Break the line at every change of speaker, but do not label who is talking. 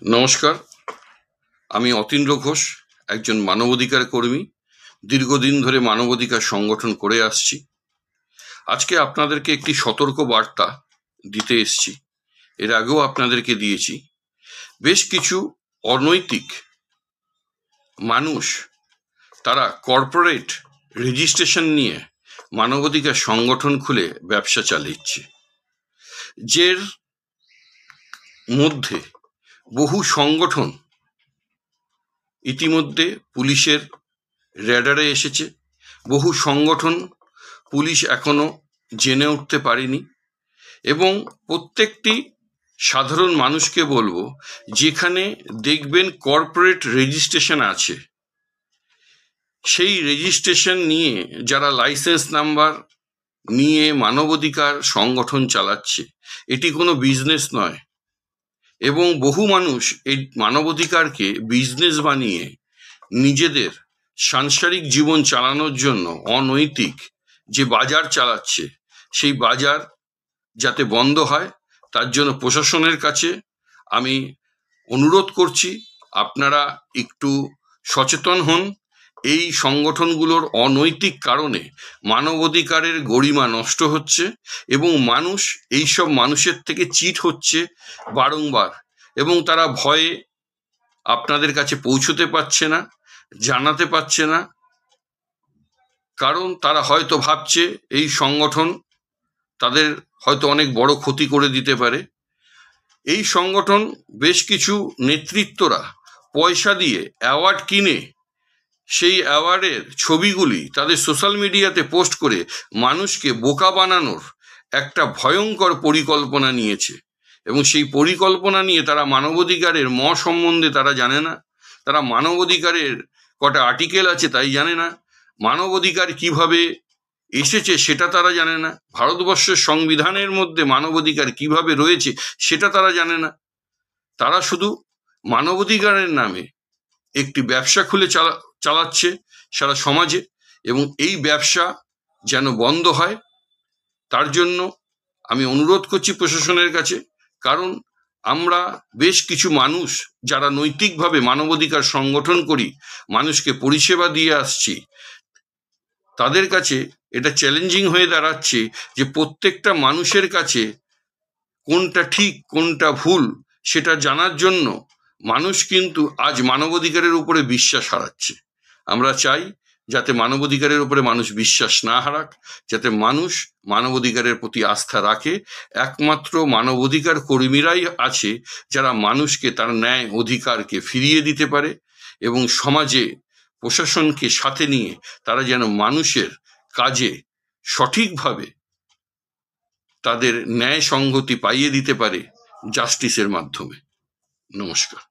নমস্কার, আমি অতীন্দ্র ঘোষ, একজন মানবাধিকার কর্মী। দীর্ঘদিন ধরে মানবাধিকার সংগঠন করে আসছি। আজকে আপনাদেরকে একটি সতর্ক বার্তা দিতে এসেছি। এর আগেও আপনাদেরকে দিয়েছি। বেশ কিছু অনৈতিক মানুষ তারা কর্পোরেট রেজিস্ট্রেশন নিয়ে মানবাধিকার সংগঠন খুলে ব্যবসা চালিয়েছে, যের মধ্যে বহু সংগঠন ইতিমধ্যে পুলিশের র্যাডারে এসেছে। বহু সংগঠন পুলিশ এখনো জেনে উঠতে পারেনি। এবং প্রত্যেকটি সাধারণ মানুষকে বলবো, যেখানে দেখবেন কর্পোরেট রেজিস্ট্রেশন আছে, সেই রেজিস্ট্রেশন নিয়ে যারা লাইসেন্স নাম্বার নিয়ে মানবাধিকার সংগঠন চালাচ্ছে, এটি কোনো বিজনেস নয়। এবং বহু মানুষ এই মানবাধিকারকে বিজনেস বানিয়ে নিজেদের সাংসারিক জীবন চালানোর জন্য অনৈতিক যে বাজার চালাচ্ছে, সেই বাজার যাতে বন্ধ হয় তার জন্য প্রশাসনের কাছে আমি অনুরোধ করছি, আপনারা একটু সচেতন হন। এই সংগঠনগুলোর অনৈতিক কারণে মানবাধিকারের গরিমা নষ্ট হচ্ছে এবং মানুষ এইসব মানুষের থেকে চিট হচ্ছে বারংবার, এবং তারা ভয়ে আপনাদের কাছে পৌঁছতে পারছে না, জানাতে পারছে না। কারণ তারা হয়তো ভাবছে এই সংগঠন তাদের হয়তো অনেক বড় ক্ষতি করে দিতে পারে। এই সংগঠন বেশ কিছু নেতৃত্বরা পয়সা দিয়ে অ্যাওয়ার্ড কিনে সেই অ্যাওয়ার্ডের ছবিগুলি তাদের সোশ্যাল মিডিয়াতে পোস্ট করে মানুষকে বোকা বানানোর একটা ভয়ঙ্কর পরিকল্পনা নিয়েছে। এবং সেই পরিকল্পনা নিয়ে তারা মানবাধিকারের সম্বন্ধে তারা জানে না। তারা মানবাধিকারের কটা আর্টিকেল আছে তাই জানে না। মানবাধিকার কিভাবে এসেছে সেটা তারা জানে না। ভারতবর্ষের সংবিধানের মধ্যে মানবাধিকার কিভাবে রয়েছে সেটা তারা জানে না। তারা শুধু মানবাধিকারের নামে একটি ব্যবসা খুলে চালাচ্ছে সারা সমাজে, এবং এই ব্যবসা যেন বন্ধ হয় তার জন্য আমি অনুরোধ করছি প্রশাসনের কাছে। কারণ আমরা বেশ কিছু মানুষ যারা নৈতিকভাবে মানবাধিকার সংগঠন করি, মানুষকে পরিষেবা দিয়ে আসছি, তাদের কাছে এটা চ্যালেঞ্জিং হয়ে দাঁড়াচ্ছে যে প্রত্যেকটা মানুষের কাছে কোনটা ঠিক কোনটা ভুল সেটা জানার জন্য মানুষ কিন্তু আজ মানবাধিকারের উপরে বিশ্বাস হারাচ্ছে। আমরা চাই যাতে মানবাধিকারের উপরে মানুষ বিশ্বাস না হারাক, যাতে মানুষ মানবাধিকারের প্রতি আস্থা রাখে। একমাত্র মানবাধিকার কর্মীরাই আছে যারা মানুষকে তার ন্যায় অধিকারকে ফিরিয়ে দিতে পারে, এবং সমাজে প্রশাসনকে সাথে নিয়ে তারা যেন মানুষের কাজে সঠিকভাবে তাদের ন্যায় সংগতি পাইয়ে দিতে পারে জাস্টিসের মাধ্যমে। নমস্কার।